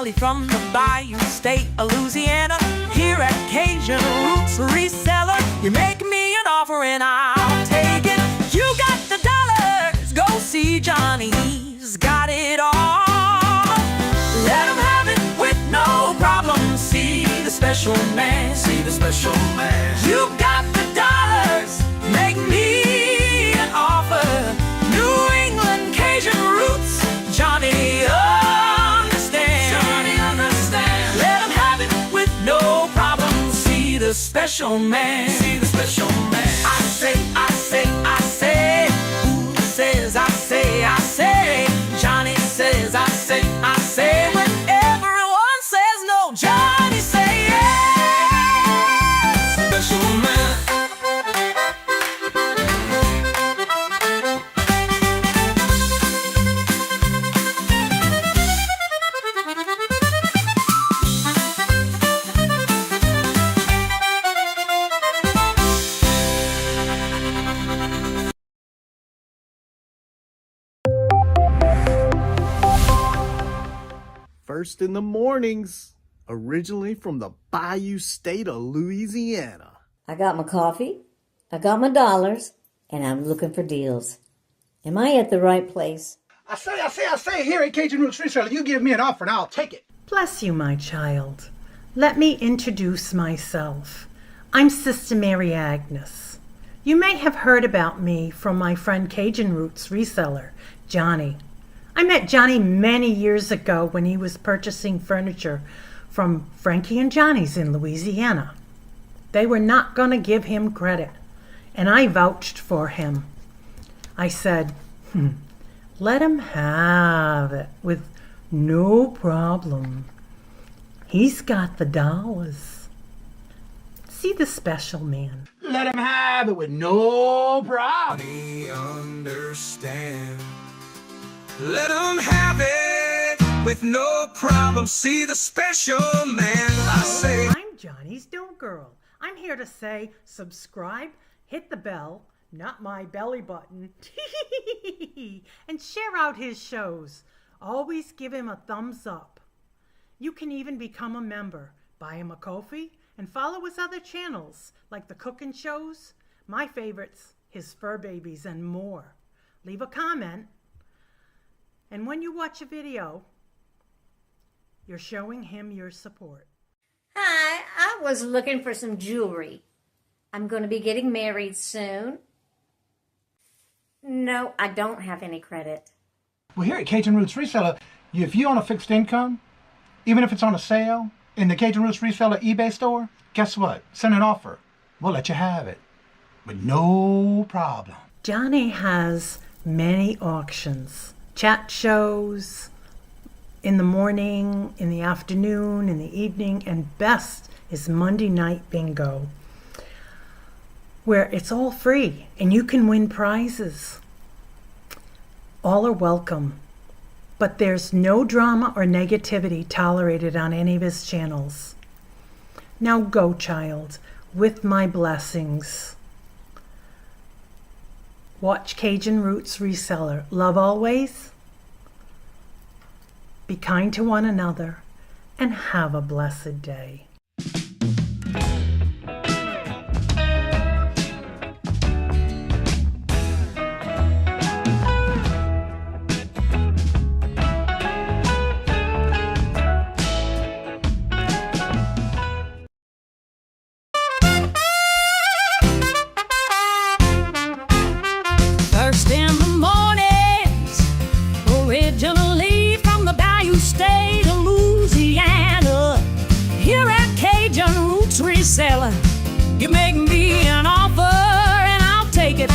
originally from the Bayou State of Louisiana. Here at Cajun Roots Reseller, you make me an offer and I'll take it. You got the dollars, go see Johnny, he's got it all. Let him have it with no problem. See the special man, see the special man. You got the dollars, make me an offer. New England Kajun Roots, Johnny understands. Johnny understands. Let him have it with no problem. See the special man, see the special man. I say, I say, I say. Who says I say, I say? Johnny says I say, I say. When everyone says no, Johnny say yes. Special man. First in the mornings, originally from the Bayou State of Louisiana. I got my coffee, I got my dollars, and I'm looking for deals. Am I at the right place? I say, here at Cajun Roots Reseller, you give me an offer and I'll take it. Bless you, my child. Let me introduce myself. I'm Sister Mary Agnes. You may have heard about me from my friend Cajun Roots Reseller, Johnny. I met Johnny many years ago when he was purchasing furniture from Frankie and Johnny's in Louisiana. They were not going to give him credit, and I vouched for him. I said, let him have it with no problem. He's got the dollars. See the special man. Let him have it with no problem. Johnny understand. Let him have it with no problem. See the special man. I say, I'm Johnny's Dough Girl. I'm here to say subscribe, hit the bell, not my belly button, and share out his shows. Always give him a thumbs up. You can even become a member. Buy him a coffee and follow his other channels like the cooking shows, my favorites, his fur babies, and more. Leave a comment. And when you watch a video, you're showing him your support. Hi, I was looking for some jewelry. I'm going to be getting married soon. No, I don't have any credit. Well, here at Cajun Roots Reseller, if you own a fixed income, even if it's on a sale in the Cajun Roots Reseller eBay store, guess what? Send an offer. We'll let you have it with no problem. Johnny has many auctions. Chat shows in the morning, in the afternoon, in the evening, and best is Monday night bingo, where it's all free and you can win prizes. All are welcome, but there's no drama or negativity tolerated on any of his channels. Now go, child, with my blessings. Watch Cajun Roots Reseller. Love always. Be kind to one another and have a blessed day. First in the mornings, originally from the Bayou State of Louisiana. Here at Cajun Roots Reseller, you make me an offer and I'll take it.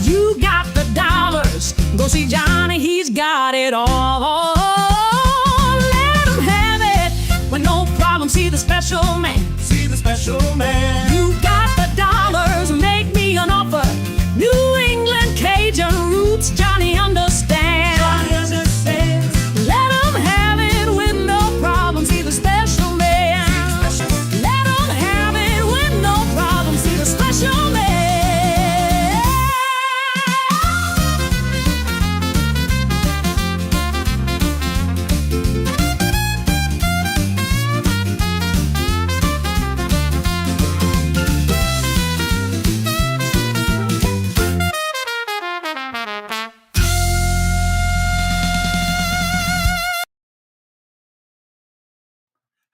You got the dollars, go see Johnny, he's got it all. Let him have it with no problem. See the special man, see the special man. You got the dollars, make me an offer. New England Cajun Roots, Johnny understands. Johnny understands. Let him have it with no problem. See the special man. Let him have it with no problem. See the special man.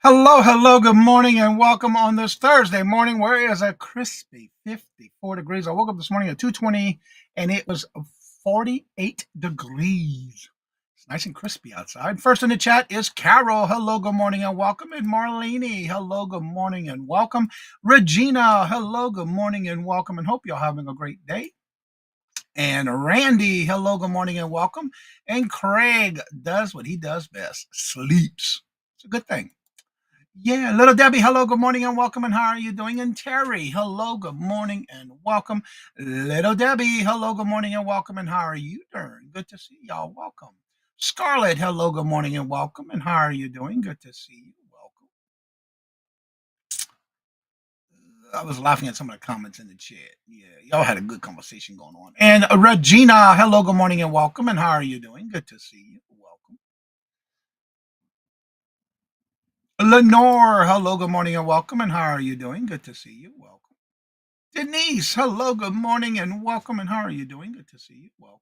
Hello, good morning, and welcome on this Thursday morning where it is a crispy 54 degrees. I woke up this morning at 2:20 and it was 48 degrees. It's nice and crispy outside. First in the chat is Carol. Hello, good morning, and welcome. And Marlene. Hello, good morning, and welcome. Regina. Hello, good morning, and welcome. And hope you're having a great day. And Randy. Hello, good morning, and welcome. And Craig does what he does best, sleeps. It's a good thing. Yeah, little Debbie, hello, good morning and welcome. And how are you doing? And Terry, hello, good morning and welcome. Little Debbie, hello, good morning and welcome. And how are you doing? Good to see y'all. Welcome. Scarlett, hello, good morning and welcome. And how are you doing? Good to see you. Welcome. I was laughing at some of the comments in the chat. Yeah, y'all had a good conversation going on. And Regina, hello, good morning and welcome. And how are you doing? Good to see you. Welcome. Lenore, hello, good morning and welcome. And how are you doing? Good to see you. Welcome. Denise, hello, good morning and welcome. And how are you doing? Good to see you. Welcome.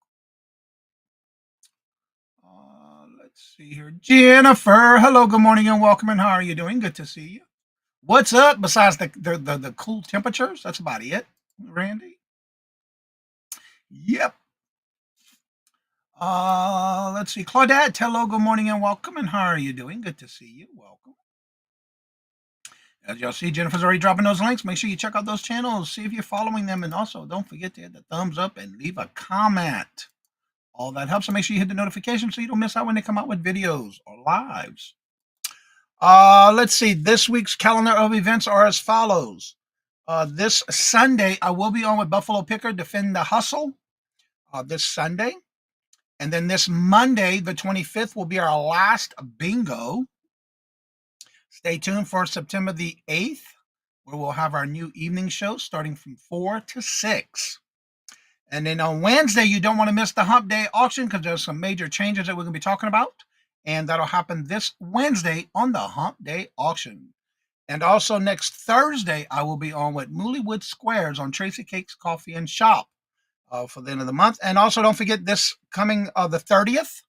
Let's see here. Jennifer, hello, good morning and welcome. And how are you doing? Good to see you. What's up besides the cool temperatures? That's about it, Randy. Yep. Let's see. Claudette, hello, good morning and welcome. And how are you doing? Good to see you. Welcome. As y'all see, Jennifer's already dropping those links. Make sure you check out those channels, see if you're following them. And also, don't forget to hit the thumbs up and leave a comment. All that helps. So make sure you hit the notification so you don't miss out when they come out with videos or lives. Let's see. This week's calendar of events are as follows. This Sunday, I will be on with Buffalo Picker, Defend the Hustle, this Sunday. And then this Monday, the 25th, will be our last bingo. Stay tuned for September the 8th, where we'll have our new evening show starting from 4 to 6. And then on Wednesday, you don't want to miss the Hump Day auction because there's some major changes that we're going to be talking about. And that'll happen this Wednesday on the Hump Day auction. And also next Thursday, I will be on with Mooleywood Squares on Tracy Cake's Coffee and Shop for the end of the month. And also don't forget this coming the 30th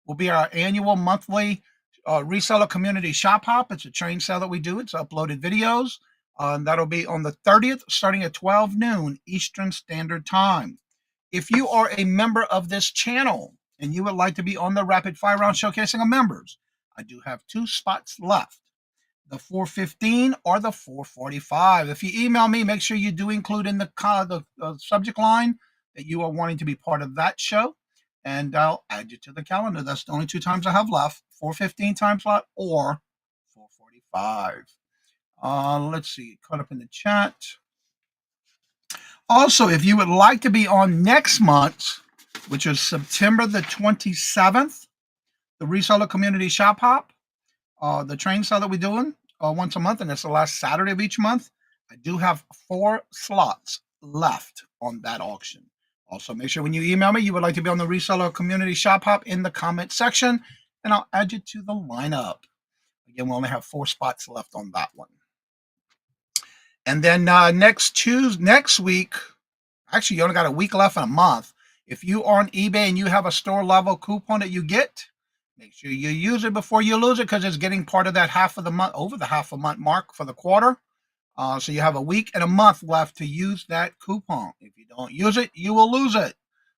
will be our annual monthly Reseller Community Shop Hop. It's a train sale that we do. It's uploaded videos. That'll be on the 30th, starting at 12 noon Eastern Standard Time. If you are a member of this channel and you would like to be on the Rapid Fire Round showcasing of members, I do have 2 spots left, the 415 or the 445. If you email me, make sure you do include in the subject line that you are wanting to be part of that show, and I'll add you to the calendar. That's the only 2 times I have left, 415 time slot or 445. Let's see, caught up in the chat. Also, if you would like to be on next month, which is September the 27th, the Reseller Community Shop Hop, the train sale that we're doing once a month, and it's the last Saturday of each month, I do have 4 slots left on that auction. Also, make sure when you email me, you would like to be on the Reseller Community Shop Hop in the comment section, and I'll add you to the lineup. Again, we only have 4 spots left on that one. And then next week, actually, you only got a week left in a month. If you are on eBay and you have a store level coupon that you get, make sure you use it before you lose it because it's getting part of that half of the month, over the half a month mark for the quarter. So you have a week and a month left to use that coupon. If you don't use it, you will lose it.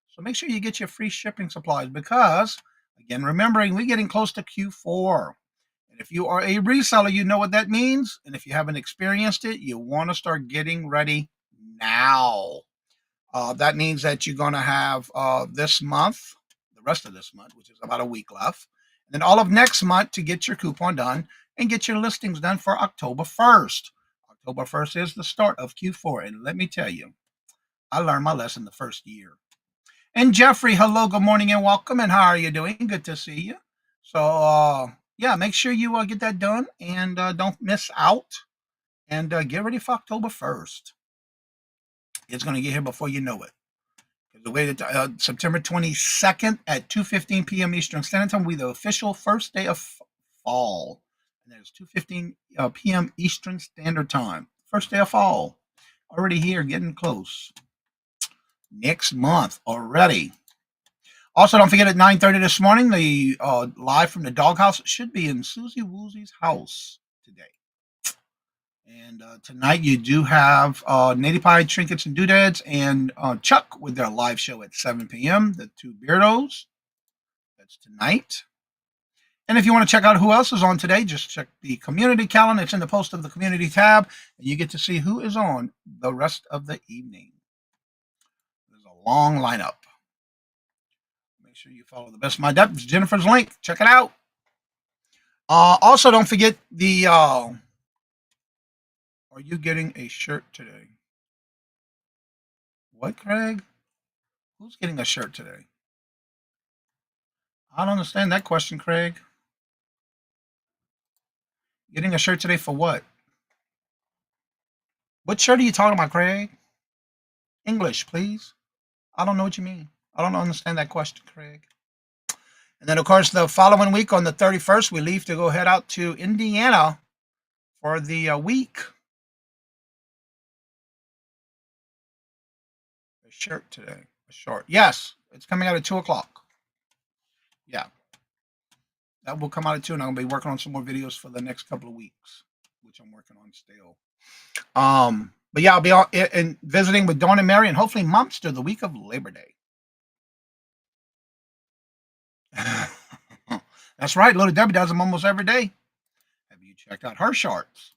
So make sure you get your free shipping supplies because, again, remembering we're getting close to Q4. And if you are a reseller, you know what that means. And if you haven't experienced it, you want to start getting ready now. That means that you're going to have this month, the rest of this month, which is about a week left, and then all of next month to get your coupon done and get your listings done for October 1st. October 1st is the start of Q4. And let me tell you, I learned my lesson the first year. And Jeffrey, hello, good morning and welcome. And how are you doing? Good to see you. So, yeah, make sure you get that done and don't miss out. And get ready for October 1st. It's going to get here before you know it. The way that September 22nd at 2:15 p.m. Eastern Standard Time will be the official first day of fall. And that is 2:15 p.m. Eastern Standard Time. First day of fall. Already here, getting close. Next month already. Also, don't forget at 9:30 this morning, the live from the doghouse should be in Susie Woosie's house today. And tonight you do have Native Pie, Trinkets, and Doodads, and Chuck with their live show at 7 p.m., the two Beardos. That's tonight. And if you want to check out who else is on today, just check the community calendar. It's in the post of the community tab, and you get to see who is on the rest of the evening. There's a long lineup. Make sure you follow the Best My Depth. Jennifer's link. Check it out. Also, don't forget the... are you getting a shirt today? What, Craig? Who's getting a shirt today? I don't understand that question, Craig. Getting a shirt today for what? What shirt are you talking about, Craig? English, please. I don't know what you mean. I don't understand that question, Craig. And then, of course, the following week on the 31st, we leave to go head out to Indiana for the week. A shirt today. A short. Yes, it's coming out at 2 o'clock. Yeah. That will come out at 2, and I'm going to be working on some more videos for the next couple of weeks, which I'm working on still. But yeah, I'll be and visiting with Dawn and Mary, and hopefully Momster the week of Labor Day. That's right. Little Debbie does them almost every day. Have you checked out her shorts?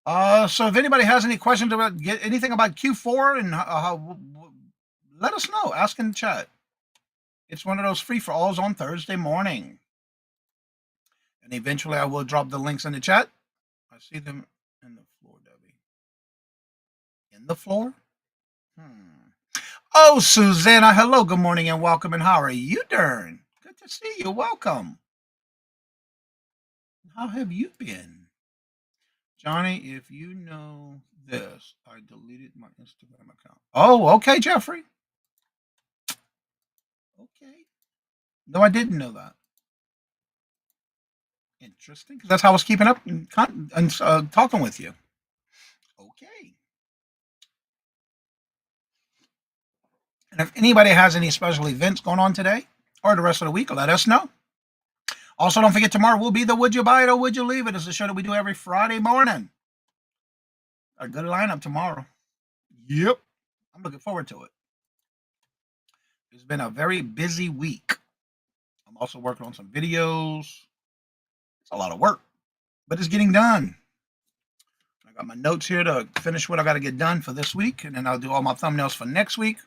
So if anybody has any questions about anything about Q4 and how, let us know. Ask in the chat. It's one of those free-for-alls on Thursday morning. And eventually I will drop the links in the chat. I see them in the floor, Debbie. In the floor? Oh, Susanna. Hello, good morning, and welcome. And how are you doing? Good to see you. Welcome. How have you been? Johnny, if you know this, I deleted my Instagram account. Oh, okay, Jeffrey. Okay. No, I didn't know that. Interesting, because that's how I was keeping up and talking with you. Okay. And if anybody has any special events going on today or the rest of the week, let us know. Also, don't forget, tomorrow will be the Would You Buy It or Would You Leave It? It's a show that we do every Friday morning. A good lineup tomorrow. Yep. I'm looking forward to it. It's been a very busy week. I'm also working on some videos. It's a lot of work, but it's getting done. I got my notes here to finish what I got to get done for this week, and then I'll do all my thumbnails for next week.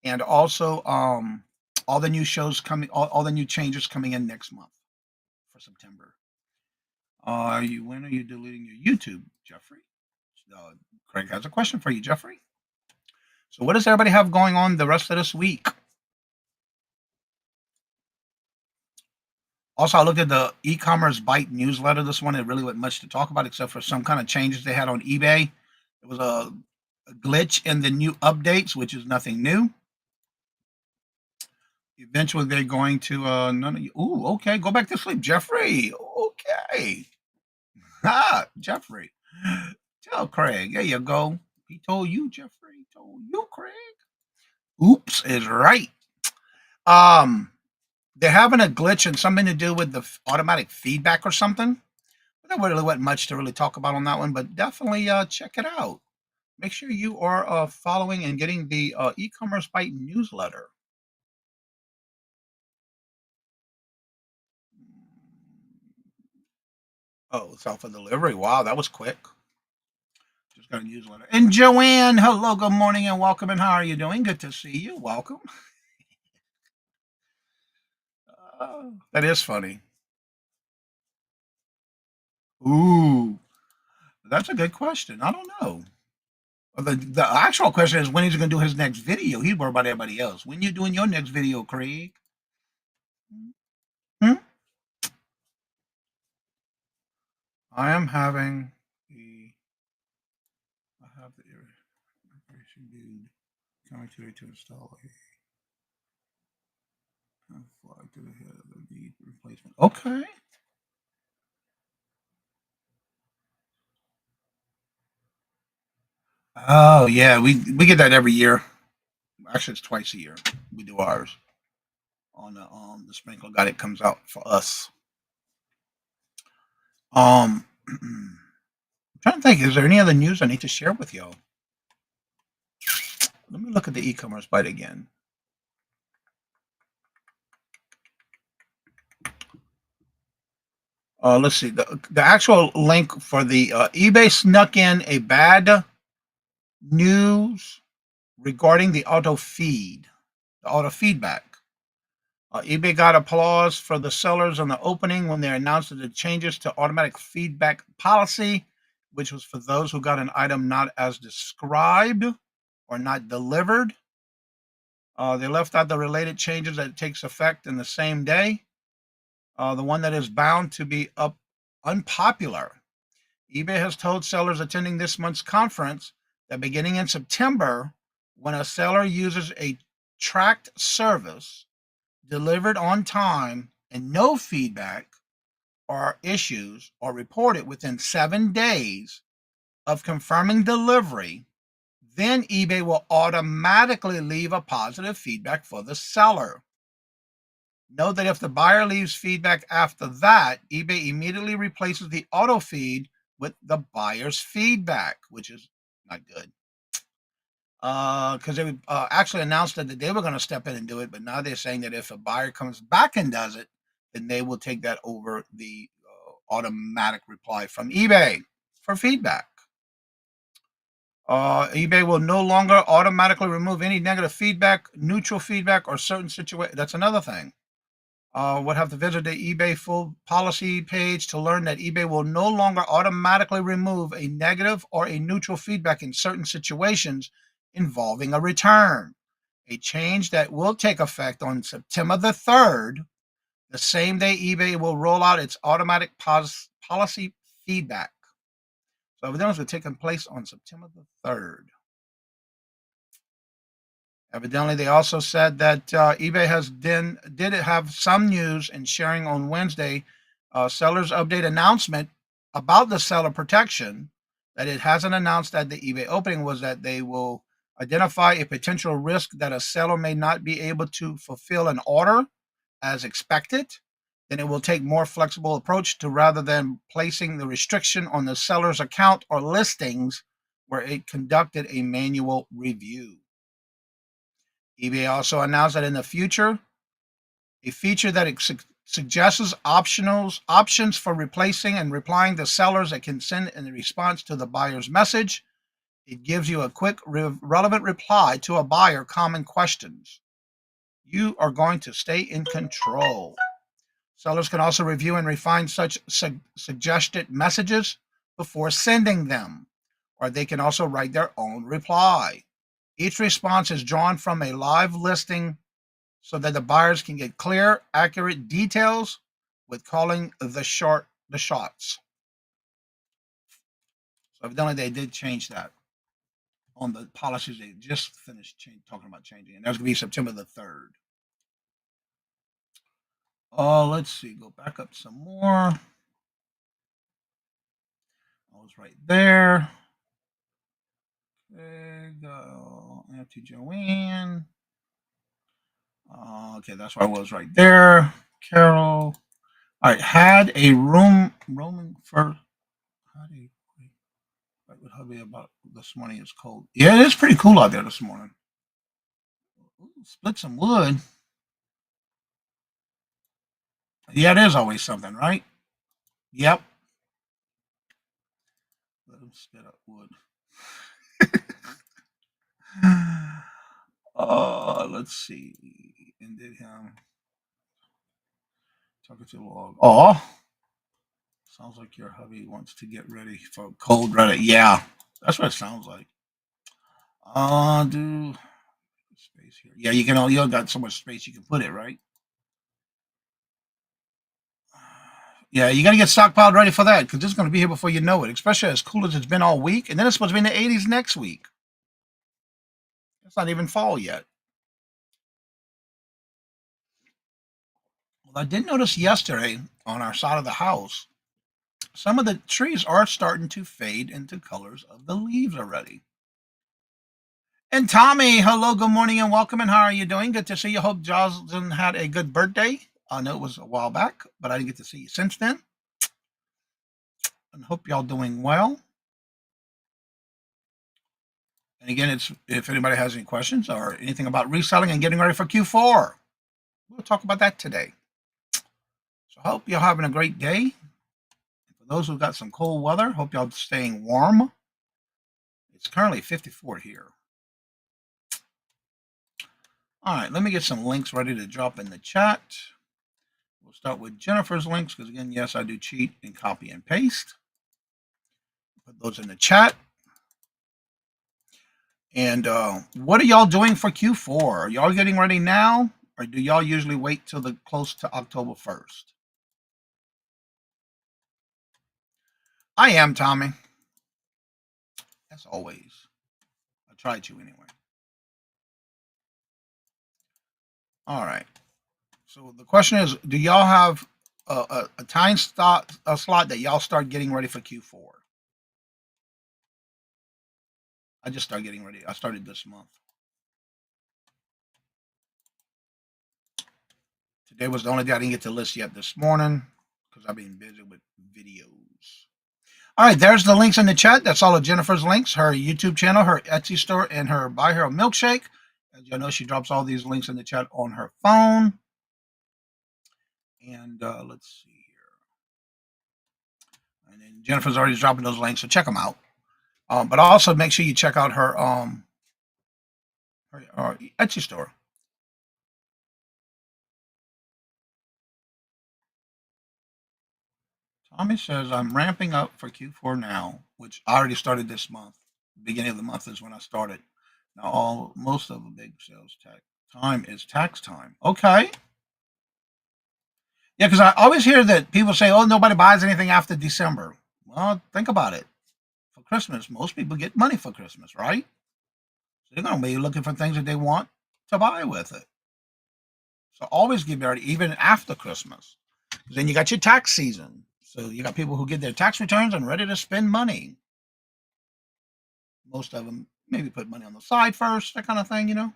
And also all the new shows coming, all the new changes coming in next month for September. When are you deleting your YouTube, Jeffrey? Craig has a question for you, Jeffrey. So what does everybody have going on the rest of this week? Also, I looked at the e-commerce bite newsletter this one. It really wasn't much to talk about except for some kind of changes they had on eBay. It was a glitch in the new updates, which is nothing new. Eventually, they're going to none of you. Ooh, okay. Go back to sleep, Jeffrey. Okay. Jeffrey. Tell Craig. There you go. He told you, Jeffrey. He told you, Craig. Oops is right. They're having a glitch and something to do with the automatic feedback or something. There really wasn't much to really talk about on that one, but definitely check it out. Make sure you are following and getting the e-commerce bite newsletter. Oh, it's out for delivery. Wow, that was quick. Just got a newsletter. And Joanne, hello, good morning, and welcome. And how are you doing? Good to see you. Welcome. That is funny. Ooh, that's a good question. I don't know. The actual question is, when he's going to do his next video? He's worried about everybody else. When you doing your next video, Craig? I am having I have the irrigation dude coming today to install a fly to the head of the need replacement. Okay. Oh yeah, we get that every year. Actually, it's twice a year. We do ours on the sprinkler guy that comes out for us. I'm trying to think, is there any other news I need to share with y'all? Let me look at the e-commerce bite again. Let's see. The actual link for the eBay snuck in a bad news regarding the auto feed, the auto feedback. eBay got applause for the sellers on the opening when they announced the changes to automatic feedback policy, which was for those who got an item not as described or not delivered. They left out the related changes that takes effect in the same day. The one that is bound to be unpopular. eBay has told sellers attending this month's conference that beginning in September, when a seller uses a tracked service delivered on time and no feedback or issues are reported within 7 days of confirming delivery, then eBay will automatically leave a positive feedback for the seller. Note that if the buyer leaves feedback after that, eBay immediately replaces the auto feed with the buyer's feedback, which is not good. Because they actually announced that they were going to step in and do it, but now they're saying that if a buyer comes back and does it, then they will take that over the automatic reply from eBay for feedback. eBay will no longer automatically remove any negative feedback, neutral feedback, or certain situation. That's another thing. Would have to visit the eBay full policy page to learn that eBay will no longer automatically remove a negative or a neutral feedback in certain situations involving a return. A change that will take effect on September the 3rd, the same day eBay will roll out its automatic policy feedback. So evidently it's taking place on September the 3rd. Evidently, they also said that eBay did have some news and sharing on Wednesday. Seller's update announcement about the seller protection that it hasn't announced at the eBay opening was that they will identify a potential risk that a seller may not be able to fulfill an order as expected. Then it will take more flexible approach to rather than placing the restriction on the seller's account or listings where it conducted a manual review. eBay also announced that in the future, a feature that suggests options for replacing and replying to sellers that can send in response to the buyer's message. It gives you a quick, relevant reply to a buyer common questions. You are going to stay in control. Sellers can also review and refine such suggested messages before sending them, or they can also write their own reply. Each response is drawn from a live listing so that the buyers can get clear, accurate details with calling the shots. So evidently they did change that on the policies they just finished talking about changing. And that's going to be September the 3rd. Let's see. Go back up some more. I was right there. Okay, go. Auntie Joanne. Okay, that's why I was right there. Carol. All right, had a Roman first. With hubby about this morning. It's cold. Yeah, it is pretty cool out there this morning. Ooh, split some wood. Yeah, there's always something, right? Yep. Let him spit up wood. Let's see. And did him talking to the log. Oh, sounds like your hubby wants to get ready for cold weather. Yeah, that's what it sounds like. Do space here. Yeah, you got so much space you can put it, right? Yeah, you got to get stockpiled ready for that because it's going to be here before you know it, especially as cool as it's been all week. And then it's supposed to be in the 80s next week. It's not even fall yet. Well, I did notice yesterday on our side of the house, some of the trees are starting to fade into colors of the leaves already. And Tommy, hello, good morning and welcome. And how are you doing? Good to see you. Hope Jocelyn had a good birthday. I know it was a while back, but I didn't get to see you since then. and hope y'all doing well. And again, it's if anybody has any questions or anything about reselling and getting ready for Q4, we'll talk about that today. So I hope you're having a great day. For those who've got some cold weather, hope y'all staying warm. It's currently 54 here. All right, let me get some links ready to drop in the chat. We'll start with Jennifer's links because, again, yes, I do cheat and copy and paste. Put those in the chat. And what are y'all doing for Q4? Are y'all getting ready now, or do y'all usually wait till the close to October 1st? I am, Tommy. As always. I tried to anyway. All right. So the question is, do y'all have a time slot that y'all start getting ready for Q4? I just started getting ready. I started this month. Today was the only day I didn't get to list yet this morning because I've been busy with videos. All right, there's the links in the chat. That's all of Jennifer's links, her YouTube channel, her Etsy store, and her Buy Her a Milkshake. As you know, she drops all these links in the chat on her phone. And let's see here. And then Jennifer's already dropping those links, so check them out. But also make sure you check out her Etsy store. Tommy says, I'm ramping up for Q4 now, which I already started this month. Beginning of the month is when I started. Now, most of the big sales time is tax time. Okay. Yeah, because I always hear that people say, oh, nobody buys anything after December. Well, think about it. For Christmas, most people get money for Christmas, right? So they're going to be looking for things that they want to buy with it. So always get ready, even after Christmas. Then you got your tax season. So you got people who get their tax returns and ready to spend money. Most of them maybe put money on the side first, that kind of thing, you know.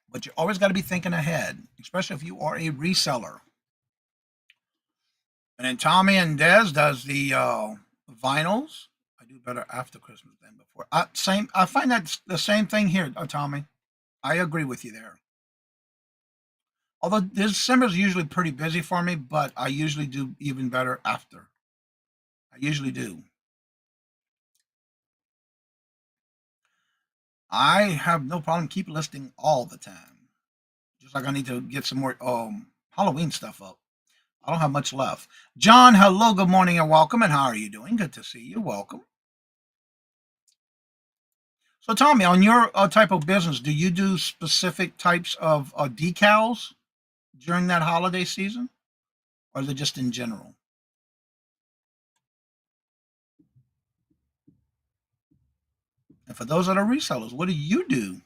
But you always got to be thinking ahead, especially if you are a reseller. And then Tommy and Des does the vinyls. I do better after Christmas than before. I find that the same thing here, Tommy. I agree with you there. Although December is usually pretty busy for me, but I usually do even better after. I usually do. I have no problem keep listing all the time. Just like I need to get some more Halloween stuff up. I don't have much left. John, hello, good morning and welcome. And how are you doing? Good to see you. Welcome. So Tommy, on your type of business, do you do specific types of decals during that holiday season? Or is it just in general? And for those that are resellers, what do you do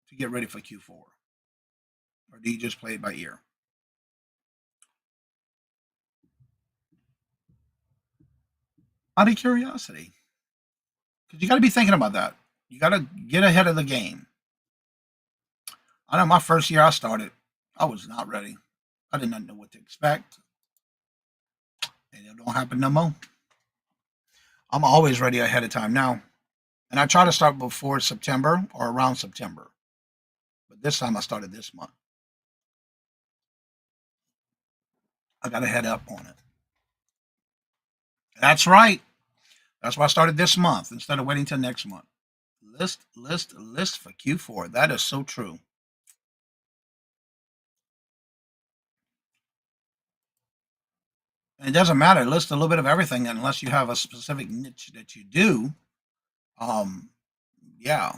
to get ready for Q4? Or do you just play it by ear? Out of curiosity. Because you got to be thinking about that. You got to get ahead of the game. I know my first year I started, I was not ready. I did not know what to expect. And it don't happen no more. I'm always ready ahead of time now. And I try to start before September or around September. But this time I started this month. I got to head up on it. That's right. That's why I started this month instead of waiting till next month. List for Q4. That is so true. And it doesn't matter. List a little bit of everything unless you have a specific niche that you do. Yeah.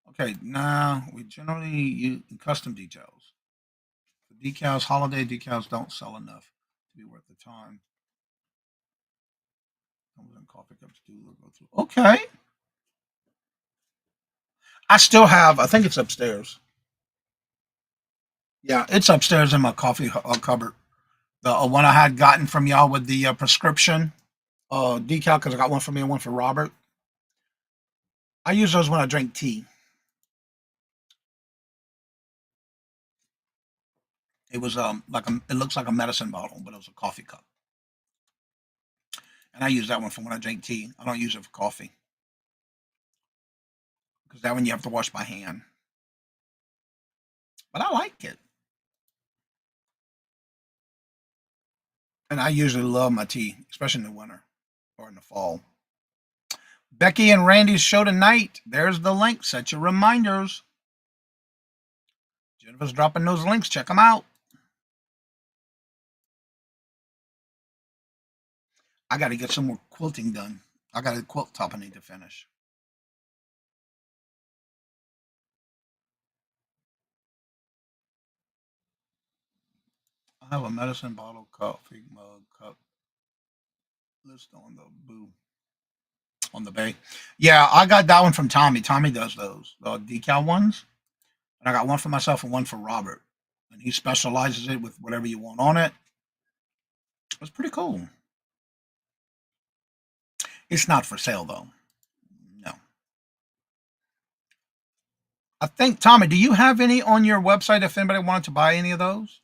Okay, now we generally use custom details. The decals, holiday decals don't sell enough to be worth the time. Coffee cups do go through. Okay. I still have, I think it's upstairs. Yeah, it's upstairs in my coffee cupboard. The one I had gotten from y'all with the prescription decal, because I got one for me and one for Robert. I use those when I drink tea. It was it looks like a medicine bottle, but it was a coffee cup. And I use that one for when I drink tea. I don't use it for coffee because that one you have to wash by hand. But I like it. And I usually love my tea, especially in the winter or in the fall. Becky and Randy's show tonight. There's the link. Set your reminders. Jennifer's dropping those links. Check them out. I got to get some more quilting done. I got a quilt top I need to finish. I have a medicine bottle, coffee mug, cup list on the bay. Yeah, I got that one from Tommy. Tommy does those, the decal ones. And I got one for myself and one for Robert. And he specializes it with whatever you want on it. It's pretty cool. It's not for sale though. No. I think, Tommy, do you have any on your website if anybody wanted to buy any of those?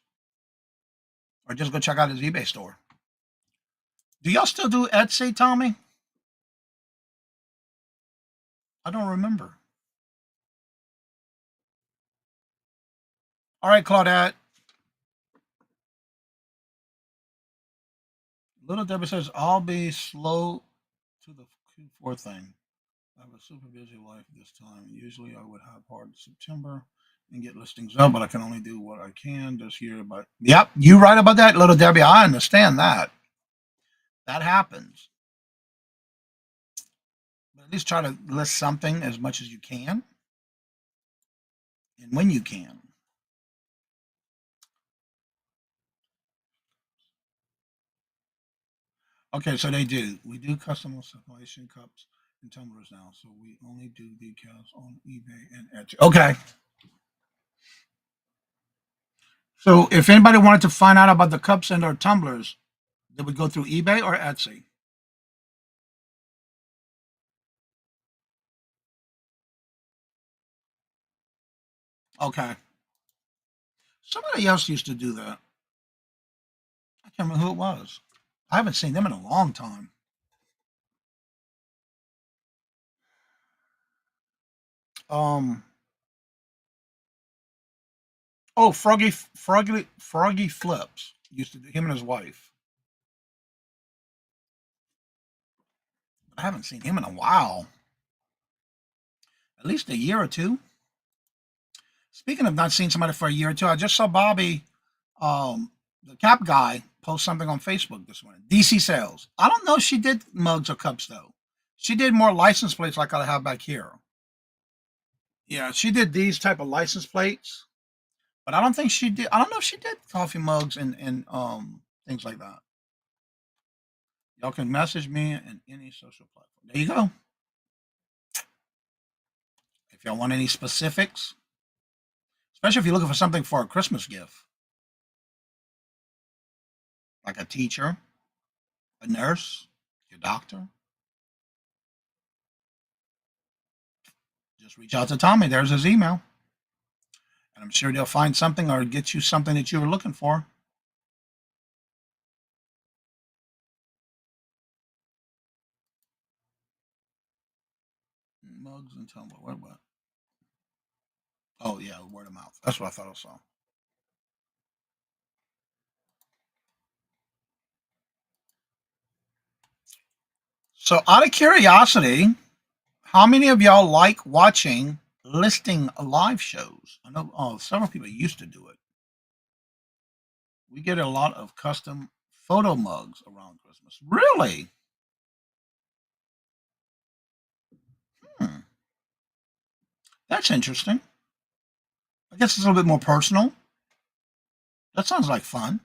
Or just go check out his eBay store. Do y'all still do Etsy, Tommy? I don't remember. All right, Claudette. Little Debbie says, I'll be slow to the Q4 thing. I have a super busy life this time. Usually I would have hard September and get listings up, but I can only do what I can this year. But yep, you're right about that, Little Debbie. I understand that. That happens. But at least try to list something as much as you can. And when you can. Okay, so they do. We do custom separation cups and tumblers now. So we only do decals on eBay and Etsy. Okay. So if anybody wanted to find out about the cups and or tumblers, they would go through eBay or Etsy. Okay. Somebody else used to do that. I can't remember who it was. I haven't seen them in a long time. Oh, Froggy Flips used to do him and his wife. I haven't seen him in a while. At least a year or two. Speaking of not seeing somebody for a year or two, I just saw Bobby, the cap guy, post something on Facebook this morning. DC sales. I don't know if she did mugs or cups though. She did more license plates like I have back here. Yeah, she did these type of license plates, but I don't think she did. I don't know if she did coffee mugs and things like that. Y'all can message me in any social platform. There you go. If y'all want any specifics, especially if you're looking for something for a Christmas gift, like a teacher, a nurse, your doctor, just reach out to Tommy. There's his email. And I'm sure they'll find something or get you something that you were looking for. Mugs and tumbler. What? Oh, yeah, word of mouth. That's what I thought I saw. So, out of curiosity, how many of y'all like watching listing live shows? I know several people used to do it. We get a lot of custom photo mugs around Christmas. Really? That's interesting. I guess it's a little bit more personal. That sounds like fun.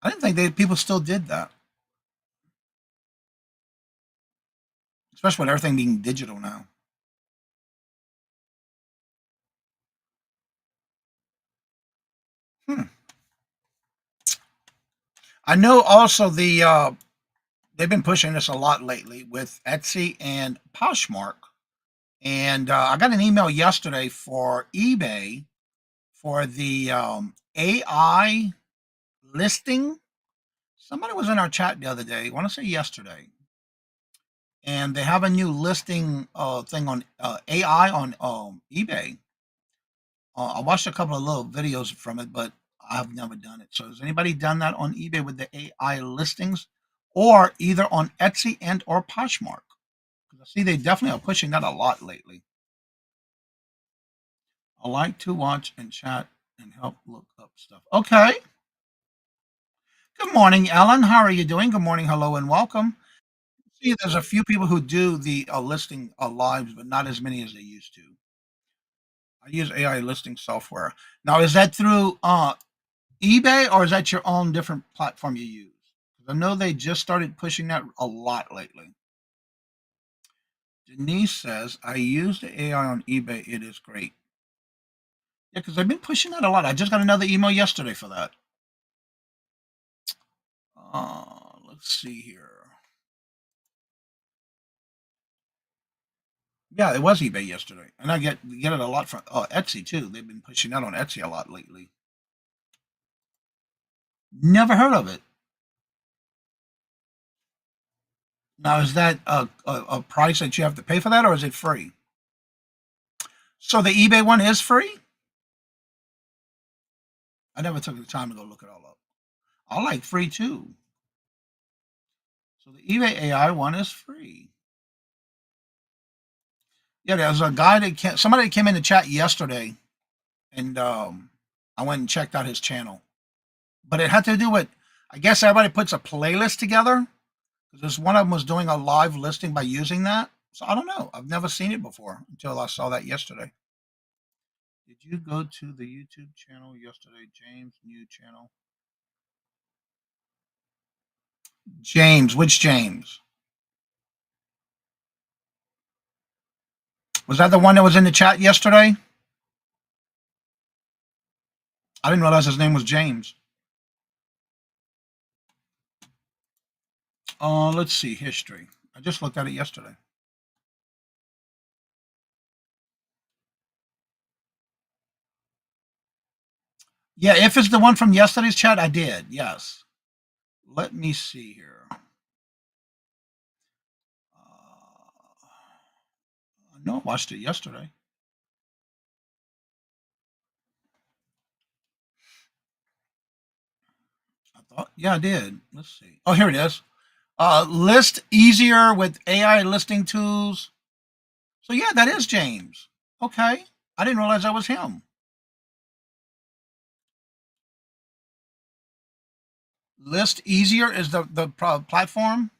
I didn't think people still did that. Especially with everything being digital now. I know also they've been pushing this a lot lately with Etsy and Poshmark. And I got an email yesterday for eBay for the AI listing. Somebody was in our chat the other day, I want to say yesterday, and they have a new listing thing on AI on eBay. I watched a couple of little videos from it, but I've never done it. So has anybody done that on eBay with the AI listings, or either on Etsy and or Poshmark? Because I see they definitely are pushing that a lot lately. I like to watch and chat and help look up stuff. Okay. Good morning, Ellen. How are you doing? Good morning, hello, and welcome. See, there's a few people who do the listing lives, but not as many as they used to. I use AI listing software. Now, is that through eBay, or is that your own different platform you use? 'Cause I know they just started pushing that a lot lately. Denise says, I use the AI on eBay. It is great. Yeah, because I've been pushing that a lot. I just got another email yesterday for that. Let's see here. Yeah, it was eBay yesterday, and I get it a lot from Etsy too. They've been pushing that on Etsy a lot lately. Never heard of it. Now, is that a price that you have to pay for that, or is it free? So the eBay one is free? I never took the time to go look it all up. I like free too. So the eBay AI one is free. Yeah, there's a guy somebody came in the chat yesterday, and I went and checked out his channel. But it had to do with, I guess everybody puts a playlist together, because this one of them was doing a live listing by using that. So I don't know. I've never seen it before until I saw that yesterday. Did you go to the YouTube channel yesterday, James? New channel. James, which James? Was that the one that was in the chat yesterday? I didn't realize his name was James. Let's see, history. I just looked at it yesterday. Yeah, if it's the one from yesterday's chat, I did, yes. Let me see here. No, I watched it yesterday. I thought, yeah, I did. Let's see. Oh, here it is. List easier with AI listing tools. So yeah, that is James. Okay, I didn't realize that was him. List easier is the platform.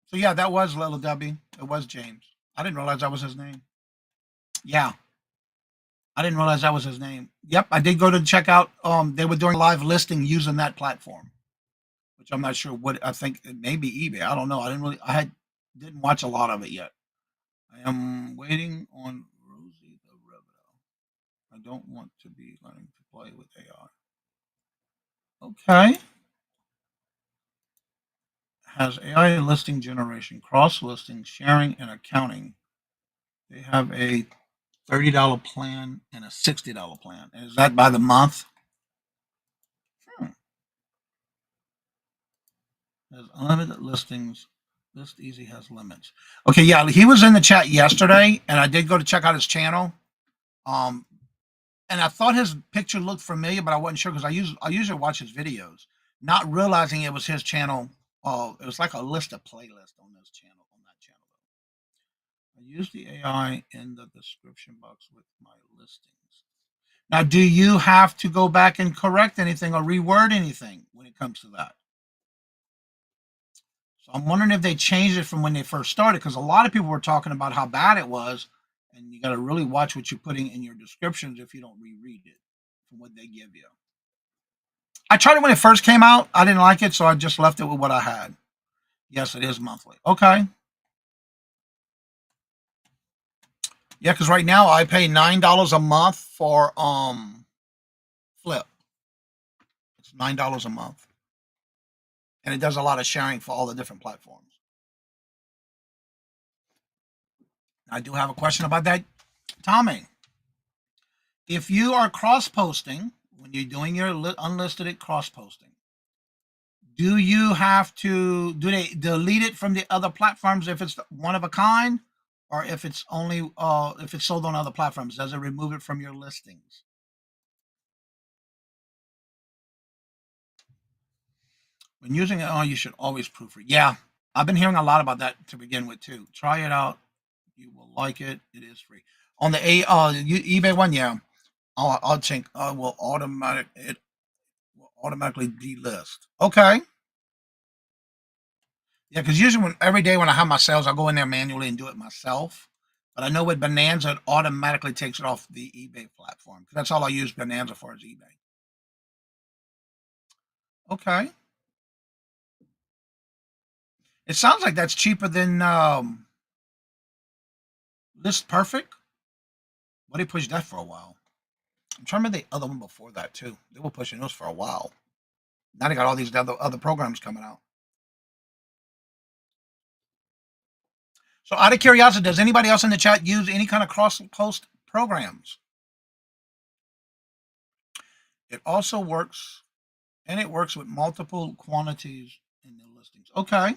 So yeah, that was Little Debbie. It was James. I didn't realize that was his name. Yeah, I didn't realize that was his name. Yep, I did go to check out. They were doing live listing using that platform, which I'm not sure what. I think it may be eBay. I don't know. Didn't watch a lot of it yet. I am waiting on Rosie the Rebel. I don't want to be learning to play with AI. Okay. Has AI listing generation, cross listing, sharing, and accounting. They have a $30 plan and a $60 plan. And is that by the month? Has unlimited listings. List Easy has limits. Okay, yeah, he was in the chat yesterday, and I did go to check out his channel. And I thought his picture looked familiar, but I wasn't sure because I usually watch his videos, not realizing it was his channel. It was like a list of playlist on this channel, on that channel. I use the AI in the description box with my listings. Now, do you have to go back and correct anything or reword anything when it comes to that? So I'm wondering if they changed it from when they first started, because a lot of people were talking about how bad it was, and you got to really watch what you're putting in your descriptions if you don't reread it from what they give you. I tried it when it first came out. I didn't like it, so I just left it with what I had. Yes, it is monthly. Okay. Yeah, because right now I pay $9 a month for Flip. It's $9 a month, and it does a lot of sharing for all the different platforms. I do have a question about that, Tommy. if you are cross-posting, when you're doing your unlisted cross-posting, do you have to, do they delete it from the other platforms if it's one of a kind, or if it's only if it's sold on other platforms, does it remove it from your listings? When using it, oh, you should always proofread. Yeah, I've been hearing a lot about that to begin with too. Try it out. You will like it. It is free. On the eBay one, yeah, I'll think it will automatically delist. Okay. Yeah, because usually every day when I have my sales, I'll go in there manually and do it myself. But I know with Bonanza, it automatically takes it off the eBay platform. 'Cause that's all I use Bonanza for is eBay. Okay. It sounds like that's cheaper than List Perfect. Well, they pushed that for a while. I'm trying to remember the other one before that too. They were pushing those for a while. Now they got all these other programs coming out. So out of curiosity, does anybody else in the chat use any kind of cross-post programs? It also works, and it works with multiple quantities in the listings. Okay.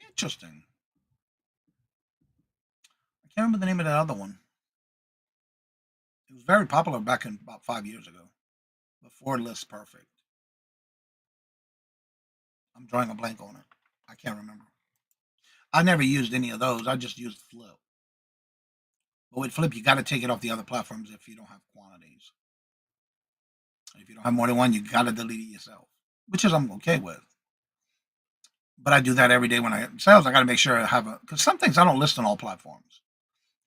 Interesting. I can't remember the name of that other one. It was very popular back in about 5 years ago, before List Perfect. I'm drawing a blank on it. I can't remember. I never used any of those. I just used Flip. But with Flip, you got to take it off the other platforms if you don't have quantities. If you don't have more than one, you got to delete it yourself, which is I'm okay with. But I do that every day when I get sales. I got to make sure I have because some things I don't list on all platforms,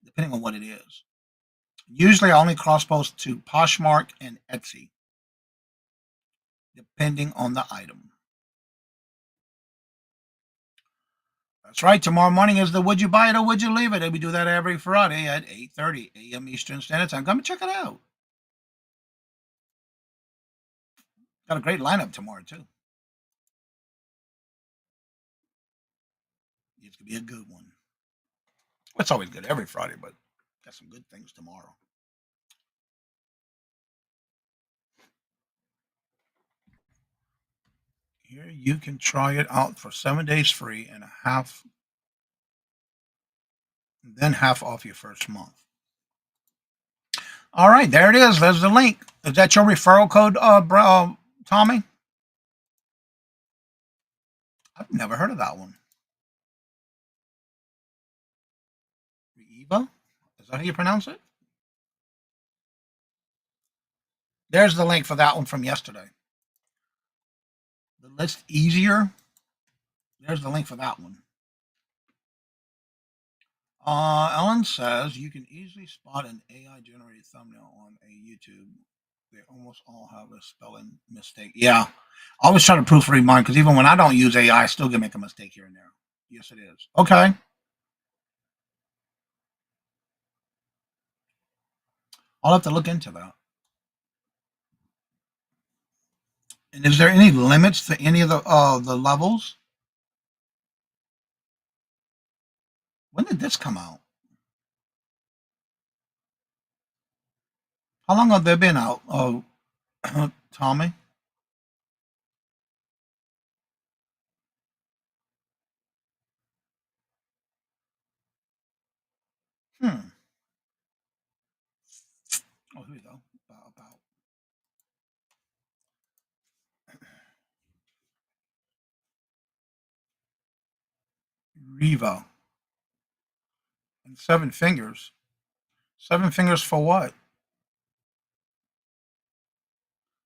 depending on what it is. Usually, I only cross post to Poshmark and Etsy, depending on the item. That's right. Tomorrow morning is the Would You Buy It or Would You Leave It? And we do that every Friday at 8:30 a.m. Eastern Standard Time. Come and check it out. Got a great lineup tomorrow, too. It's going to be a good one. It's always good every Friday, but got some good things tomorrow. Here you can try it out for 7 days free and then half off your first month. All right, there it is. There's the link. Is that your referral code, Tommy? I've never heard of that one. Eva? Is that how you pronounce it? There's the link for that one from yesterday. The list easier. There's the link for that one. Ellen says you can easily spot an AI generated thumbnail on a YouTube. They almost all have a spelling mistake. Yeah. I always try to proofread mine because even when I don't use AI, I still can make a mistake here and there. Yes, it is. Okay. I'll have to look into that. And is there any limits to any of the levels? When did this come out? How long have they been out? Oh, Tommy? Hmm. Oh, here we go. About. Riva. And 7 fingers. 7 fingers for what?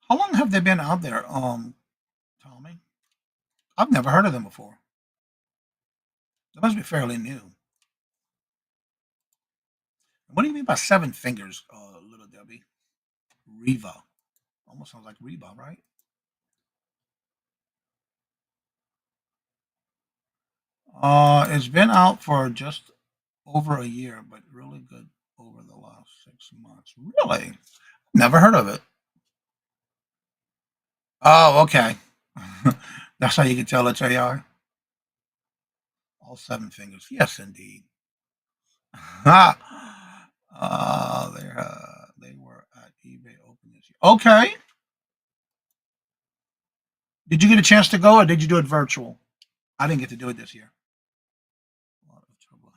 How long have they been out there, Tommy? I've never heard of them before. They must be fairly new. What do you mean by 7 fingers, little Debbie? Riva. Almost sounds like Reba, right? It's been out for just over a year, but really good over the last 6 months. Really? Never heard of it. Oh, okay. That's how you can tell it's AI. All 7 fingers. Yes, indeed. They were at eBay open this year. Okay. Did you get a chance to go, or did you do it virtual? I didn't get to do it this year. A lot of trouble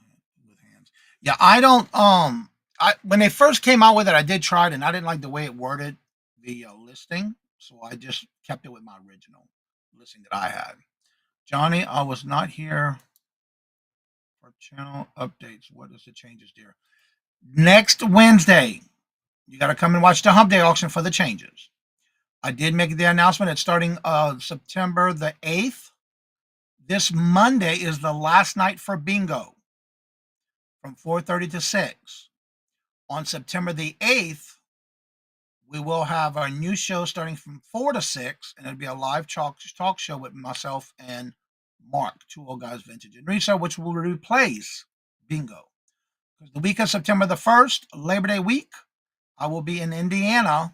with hands. Yeah, I don't. I when they first came out with it, I did try it, and I didn't like the way it worded the listing, so I just kept it with my original listing that I had. Johnny, I was not here for channel updates. What is the changes, dear? Next Wednesday, you got to come and watch the Hump Day auction for the changes. I did make the announcement. It's starting September the 8th. This Monday is the last night for bingo from 4:30 to 6. On September the 8th, we will have our new show starting from 4 to 6, and it'll be a live talk show with myself and Mark, two old guys, Vintage and Resale, which will replace bingo. Because the week of September the 1st, Labor Day week, I will be in Indiana,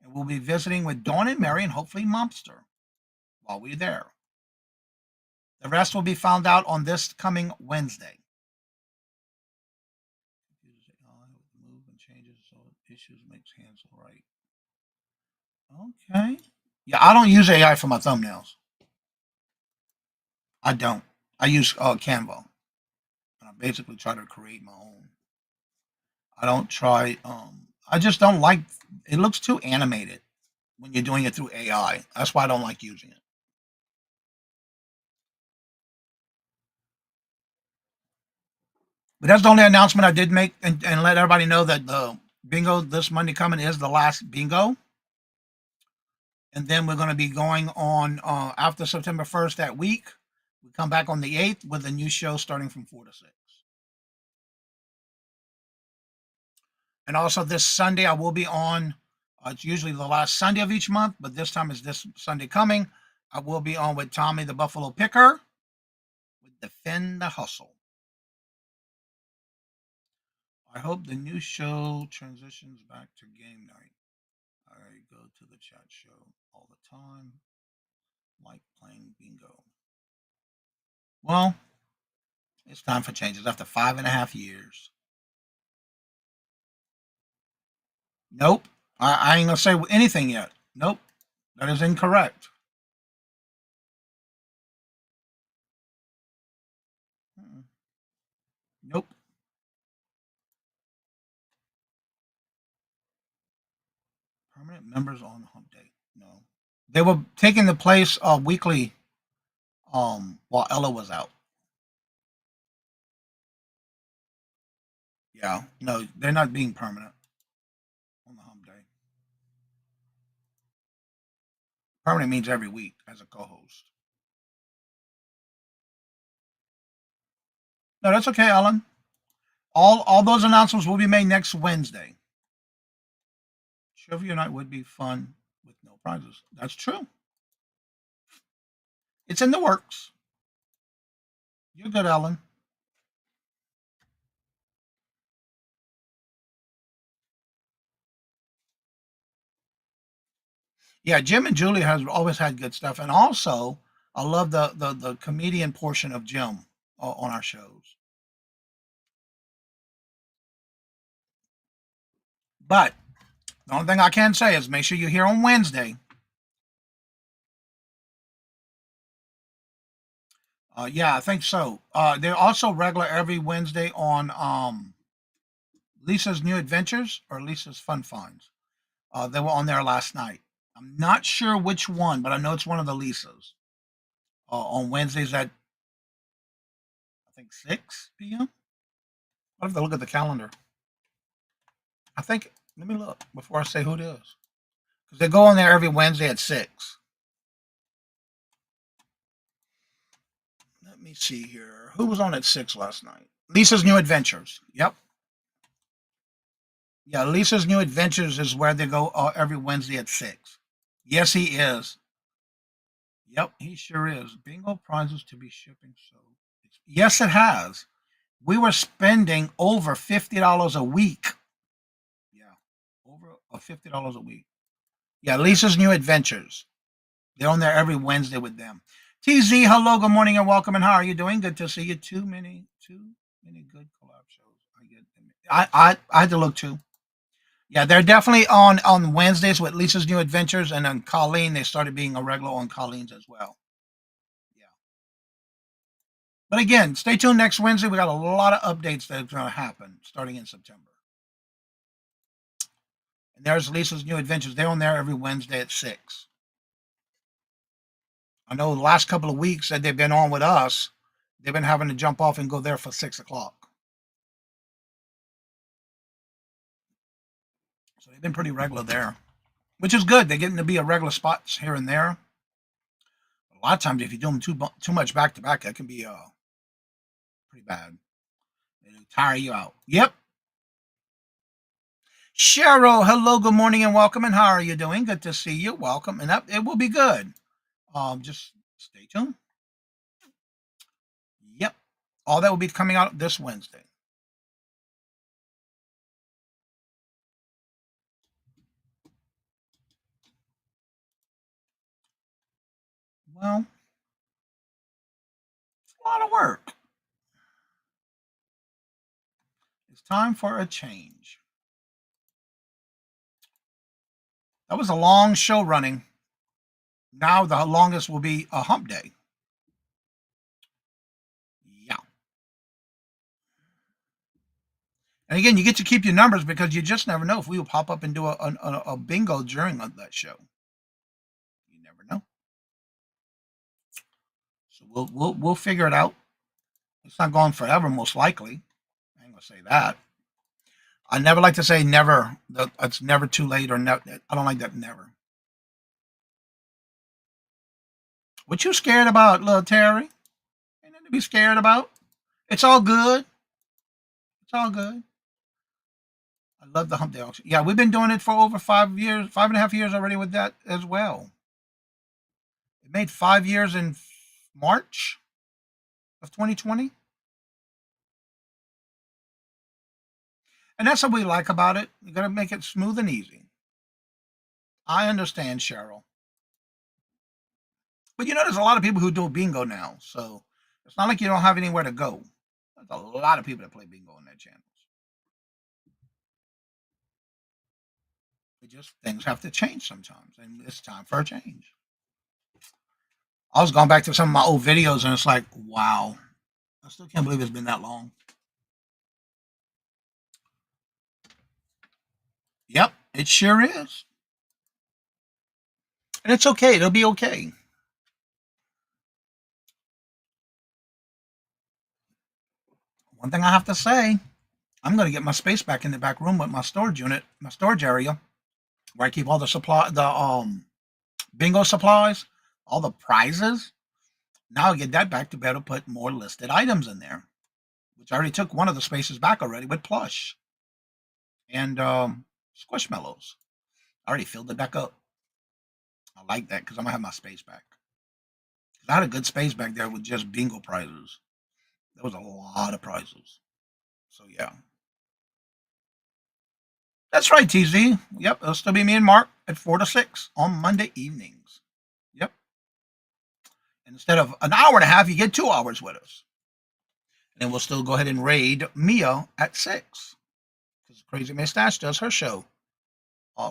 and we'll be visiting with Dawn and Mary and hopefully Momster while we're there. The rest will be found out on this coming Wednesday. Move and changes so issues makes hands right. Okay. Yeah, I don't use AI for my thumbnails. I don't. I use Canva. And I basically try to create my own. I don't try. I just don't like. It looks too animated when you're doing it through AI. That's why I don't like using it. But that's the only announcement I did make, and let everybody know that the bingo this Monday coming is the last bingo. And then we're going to be going on after September 1st that week. We come back on the 8th with a new show starting from 4 to 6. And also this Sunday, I will be on. It's usually the last Sunday of each month, but this time is this Sunday coming. I will be on with Tommy the Buffalo Picker with Defend the Hustle. I hope the new show transitions back to game night. I go to the chat show all the time, like playing bingo. Well, it's time for changes after 5.5 years. Nope. I ain't going to say anything yet. Nope. That is incorrect. Nope. Permanent members on Hump Day. No. They were taking the place of weekly while Ella was out. Yeah. No, they're not being permanent on the Hump Day. Permanent means every week as a co-host. No, that's okay, Ellen. All those announcements will be made next Wednesday. Trivia night would be fun with no prizes. That's true. It's in the works. You're good, Ellen. Yeah, Jim and Julie has always had good stuff, and also I love the comedian portion of Jim on our shows. But the only thing I can say is make sure you're here on Wednesday. Yeah, I think so. They're also regular every Wednesday on Lisa's New Adventures or Lisa's Fun Finds. They were on there last night. I'm not sure which one, but I know it's one of the Lisas. On Wednesdays at I think 6 p.m. I'll have to look at the calendar. I think. Let me look before I say who it is, because they go on there every Wednesday at 6. Let me see here. Who was on at 6 last night? Lisa's New Adventures. Yep. Yeah, Lisa's New Adventures is where they go every Wednesday at 6. Yes, he is. Yep, he sure is. Bingo prizes to be shipping. So, yes, it has. We were spending over $50 a week. Yeah, over $50 a week. Yeah, Lisa's New Adventures. They're on there every Wednesday with them. TZ, hello, good morning and welcome. And how are you doing? Good to see you. Too many good collab shows. I had to look too. Yeah, they're definitely on Wednesdays with Lisa's New Adventures, and on Colleen, they started being a regular on Colleen's as well. Yeah. But again, stay tuned next Wednesday. We got a lot of updates that are going to happen starting in September. And there's Lisa's New Adventures. They're on there every Wednesday at 6. I know the last couple of weeks that they've been on with us, they've been having to jump off and go there for 6 o'clock. So they've been pretty regular there, which is good. They're getting to be a regular spots here and there. A lot of times, if you do them too much back to back, that can be pretty bad. It'll tire you out. Yep. Cheryl, hello, good morning, and welcome. And how are you doing? Good to see you. Welcome, and it will be good. Just stay tuned. Yep, all that will be coming out this Wednesday. Well, it's a lot of work. It's time for a change. That was a long show running. Now the longest will be a hump day. Yeah. And again, you get to keep your numbers because you just never know if we will pop up and do a bingo during that show. You never know. So we'll figure it out. It's not going forever, most likely. I ain't gonna say that. I never like to say never. It's never too late or never. I don't like that never. What you scared about, little Terry? Ain't nothing to be scared about. It's all good. It's all good. I love the hump day auction. Yeah, we've been doing it for over 5 years, 5.5 years already with that as well. It made 5 years in March of 2020. And that's what we like about it. You got to make it smooth and easy. I understand, Cheryl. But there's a lot of people who do bingo now. So it's not like you don't have anywhere to go. There's a lot of people that play bingo on their channels. Things have to change sometimes. And it's time for a change. I was going back to some of my old videos and it's like, wow. I still can't believe it's been that long. Yep, it sure is. And it's okay. It'll be okay. One thing I have to say, I'm going to get my space back in the back room with my storage unit, my storage area, where I keep all the bingo supplies, all the prizes. Now I get that back to be able to put more listed items in there, which I already took one of the spaces back already with plush and squishmallows. I already filled it back up. I like that because I'm going to have my space back. I had a good space back there with just bingo prizes. There was a lot of prizes. So, yeah. That's right, TZ. Yep, it'll still be me and Mark at 4 to 6 on Monday evenings. Yep. And instead of an hour and a half, you get 2 hours with us. And then we'll still go ahead and raid Mia at 6. Because Crazy Mustache does her show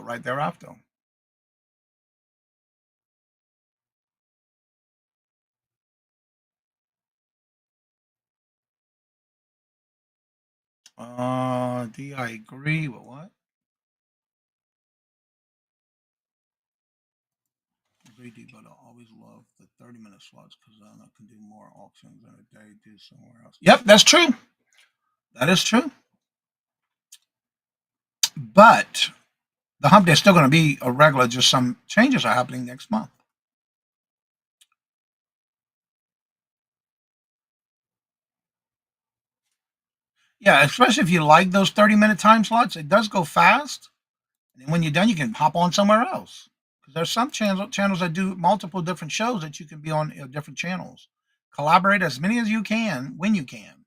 right thereafter. D, I agree with what? Agree, D, but I always love the 30-minute slots because then I can do more auctions in a day, do somewhere else. Yep, that's true. That is true. But the hump day is still going to be a regular, just some changes are happening next month. Yeah, especially if you like those 30-minute time slots, it does go fast. And when you're done, you can hop on somewhere else. Because there's some channels that do multiple different shows that you can be on different channels. Collaborate as many as you can when you can.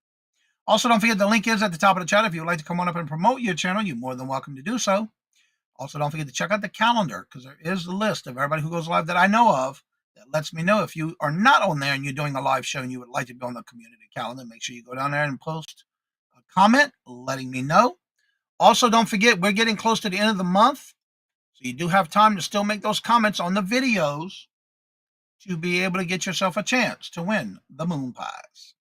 Also, don't forget the link is at the top of the chat. If you would like to come on up and promote your channel, you're more than welcome to do so. Also, don't forget to check out the calendar because there is a list of everybody who goes live that I know of that lets me know if you are not on there and you're doing a live show and you would like to be on the community calendar. Make sure you go down there and post a comment letting me know. Also, don't forget, we're getting close to the end of the month, so you do have time to still make those comments on the videos to be able to get yourself a chance to win the moon pies.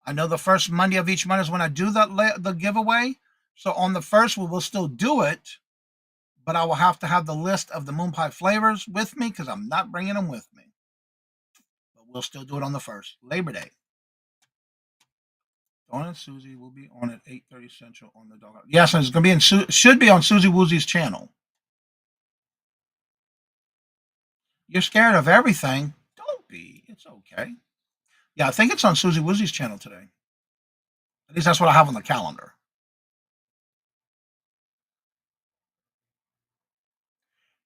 I know the first Monday of each month is when I do the giveaway. So on the first, we will still do it, but I will have to have the list of the moon pie flavors with me because I'm not bringing them with me. But we'll still do it on the first, Labor Day. Dawn and Susie will be on at 8:30 Central on the Dog. Yes, it's going to be should be on Susie Woozie's channel. You're scared of everything. Don't be. It's okay. Yeah, I think it's on Susie Woozie's channel today. At least that's what I have on the calendar.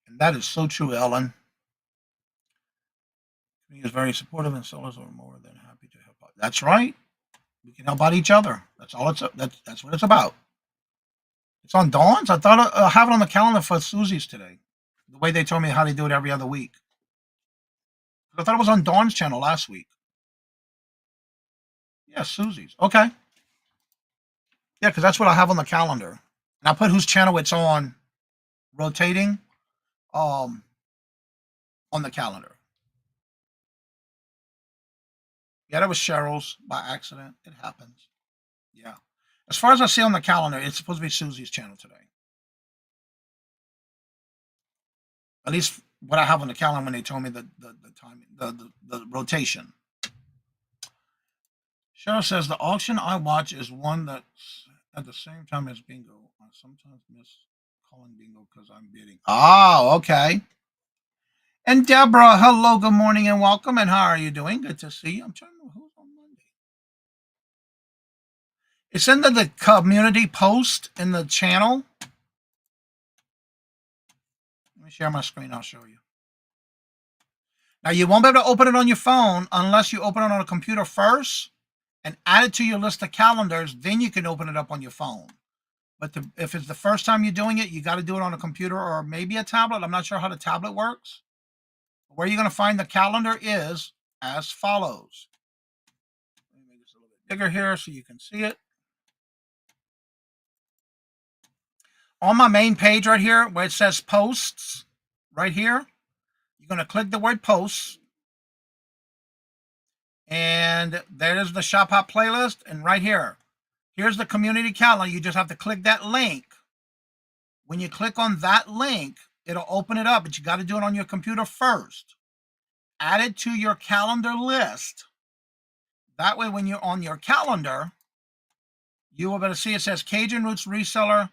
And that is so true, Ellen. He is very supportive, and sellers are more than happy to help out. That's right. We can help out each other. That's all that's what it's about. It's on Dawn's. I thought I have it on the calendar for Susie's today. The way they told me how they do it every other week. I thought it was on Dawn's channel last week. Yeah, Susie's. Okay. Yeah, because that's what I have on the calendar. And I put whose channel it's on rotating on the calendar. Yeah, that was Cheryl's by accident. It happens. Yeah. As far as I see on the calendar, it's supposed to be Susie's channel today. At least what I have on the calendar when they told me the timing, the rotation. Cheryl says the auction I watch is one that's at the same time as bingo. I sometimes miss calling bingo because I'm bidding. Oh, okay. And Deborah, hello, good morning and welcome. And how are you doing? Good to see you. I'm trying to know who's on Monday. It's in the community post in the channel. Let me share my screen. I'll show you. Now, you won't be able to open it on your phone unless you open it on a computer first and add it to your list of calendars. Then you can open it up on your phone. But if it's the first time you're doing it, you got to do it on a computer or maybe a tablet. I'm not sure how the tablet works. Where you're going to find the calendar is as follows. Let me make this a little bit bigger here so you can see it. On my main page right here, where it says posts, right here, you're going to click the word posts. And there is the Shop Hop playlist. And right here, here's the community calendar. You just have to click that link. When you click on that link, it'll open it up, but you got to do it on your computer first. Add it to your calendar list. That way, when you're on your calendar, you will be able to see it says Cajun Roots Reseller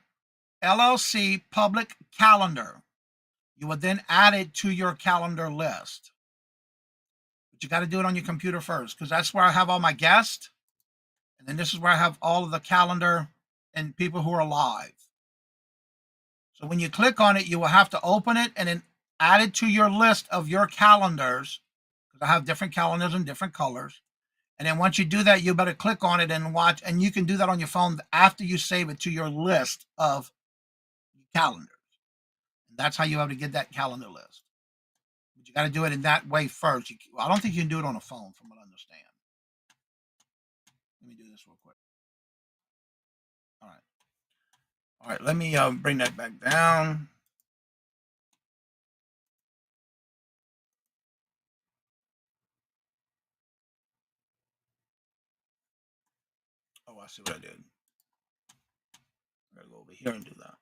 LLC public calendar. You will then add it to your calendar list. But you got to do it on your computer first because that's where I have all my guests. And then this is where I have all of the calendar and people who are live. So when you click on it, you will have to open it and then add it to your list of your calendars. Because I have different calendars in different colors. And then once you do that, you better click on it and watch. And you can do that on your phone after you save it to your list of calendars. And that's how you have to get that calendar list. But you got to do it in that way first. I don't think you can do it on a phone from what I understand. Let me do this real quick. All right. All right, let me bring that back down. Oh, I see what I did. I gotta go over here and do that.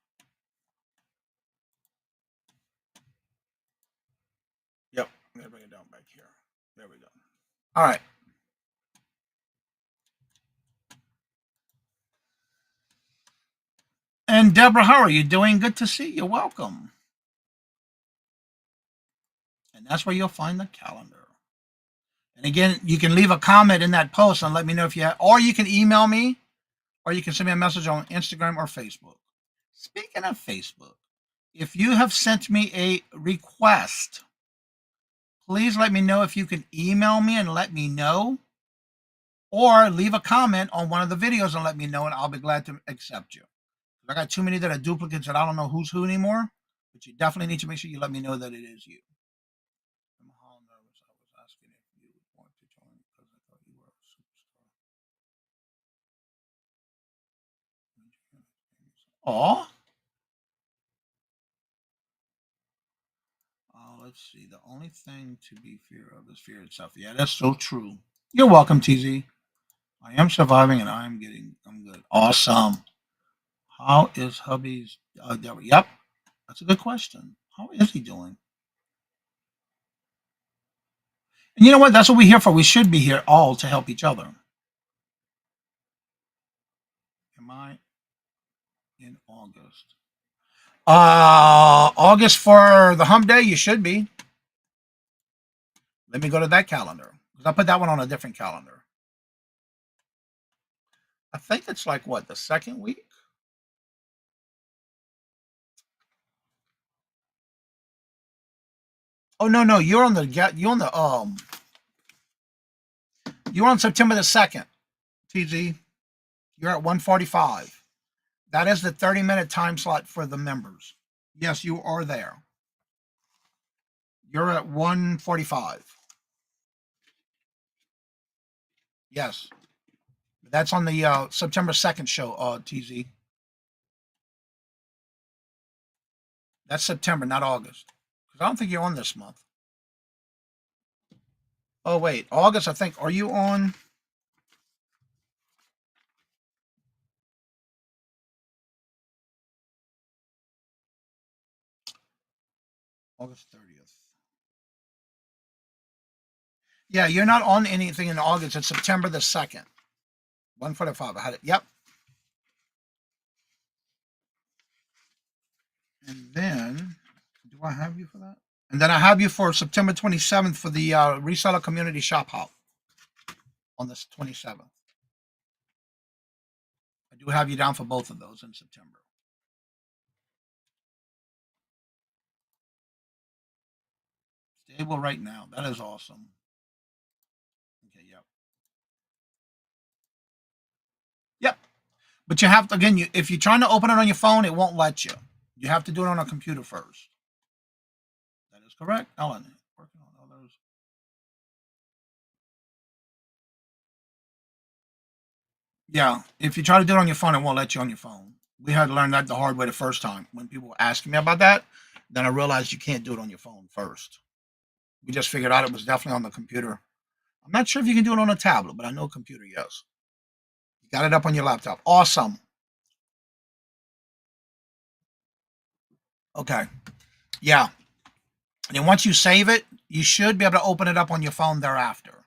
Yep, I'm gonna bring it down back here. There we go. All right. And Deborah, how are you doing? Good to see you. Welcome. And that's where you'll find the calendar. And again, you can leave a comment in that post and let me know if you have, or you can email me, or you can send me a message on Instagram or Facebook. Speaking of Facebook, if you have sent me a request, please let me know if you can email me and let me know, or leave a comment on one of the videos and let me know, and I'll be glad to accept you. I got too many that are duplicates that I don't know who's who anymore, but you definitely need to make sure you let me know that it is you. I'm all nervous. I was asking if you would want to join because I thought you were a superstar. Aw. Let's see. The only thing to be fear of is fear itself. Yeah, that's so true. You're welcome, TZ. I am surviving and I'm good. Awesome. How is hubby's? Yep, that's a good question. How is he doing? And you know what? That's what we're here for. We should be here all to help each other. Am I in August? August for the hump day, you should be. Let me go to that calendar because I put that one on a different calendar. I think it's like what, the second week? Oh no, you're on you're on September the 2nd, TZ. You're at 1:45. That is the 30-minute time slot for the members. Yes, you are there. You're at 1:45. Yes. That's on the September 2nd show, TZ. That's September, not August. Because I don't think you're on this month. Oh, wait. August, I think. Are you on? August 30th. Yeah, you're not on anything in August. It's September the 2nd. 1:45. I had it. Yep. And then, do I have you for that? And then I have you for September 27th for the Reseller Community Shop Hop on the 27th. I do have you down for both of those in September. Stable right now. That is awesome. Okay, yep. Yep. But you have to, again, if you're trying to open it on your phone, it won't let you. You have to do it on a computer first. That is correct, Ellen. Working on others. Yeah, if you try to do it on your phone, it won't let you on your phone. We had to learn that the hard way the first time when people were asking me about that. Then I realized you can't do it on your phone first. We just figured out it was definitely on the computer. I'm not sure if you can do it on a tablet, but I know computer, yes. You got it up on your laptop. Awesome. Okay. Yeah. And then once you save it, you should be able to open it up on your phone thereafter.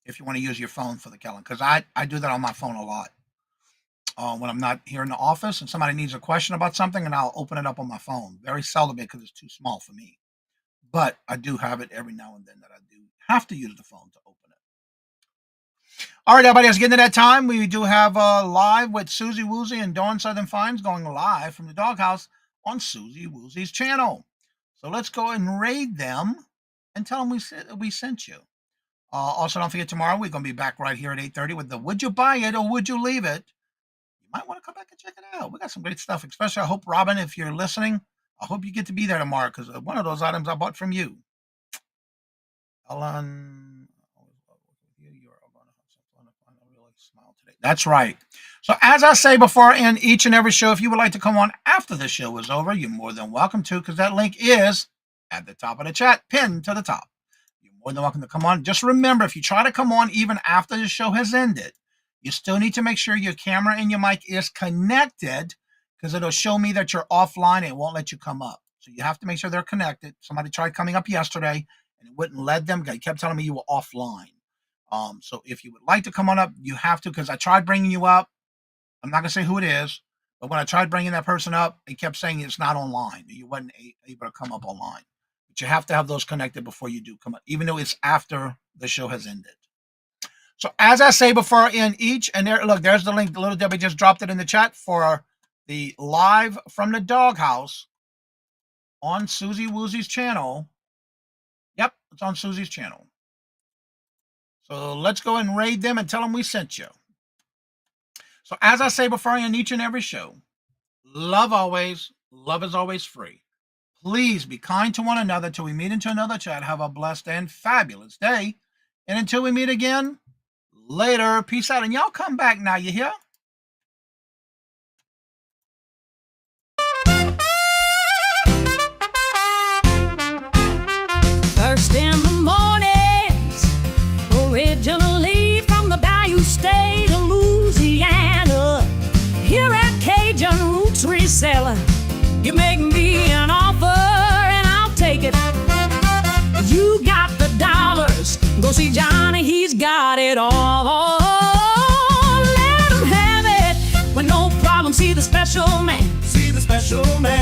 If you want to use your phone for the calendar. Because I do that on my phone a lot. When I'm not here in the office and somebody needs a question about something, and I'll open it up on my phone. Very seldom because it's too small for me. But I do have it every now and then that I do have to use the phone to open it. All right, everybody, it's getting to that time. We do have live with Susie Woozy and Dawn Southern Finds going live from the doghouse on Susie Woozy's channel. So let's go and raid them and tell them we sent you. Also, don't forget, tomorrow we're going to be back right here at 8:30 with the Would You Buy It or Would You Leave It? You might want to come back and check it out. We got some great stuff, especially I hope, Robin, if you're listening, I hope you get to be there tomorrow because one of those items I bought from you. Ellen, that's right. So as I say before I end each and every show, if you would like to come on after the show is over, you're more than welcome to, because that link is at the top of the chat, pinned to the top. You're more than welcome to come on. Just remember, if you try to come on even after the show has ended, you still need to make sure your camera and your mic is connected, because it'll show me that you're offline and it won't let you come up. So you have to make sure they're connected. Somebody tried coming up yesterday and it wouldn't let them. They kept telling me you were offline. So if you would like to come on up, you have to, because I tried bringing you up. I'm not going to say who it is, but when I tried bringing that person up, it kept saying it's not online. You wasn't able to come up online. But you have to have those connected before you do come up, even though it's after the show has ended. So as I say before I end each, and there, look, there's the link. Little Debbie just dropped it in the chat for the live from the doghouse on Susie Woozy's channel. Yep, it's on Susie's channel. So let's go and raid them and tell them we sent you. So as I say before I end each and every show, love always, love is always free. Please be kind to one another till we meet into another chat. Have a blessed and fabulous day. And until we meet again, later. Peace out. And y'all come back now, you hear? reseller. You make me an offer and I'll take it. You got the dollars, go see Johnny, he's got it all. Let him have it with no problem. See the special man. See the special man.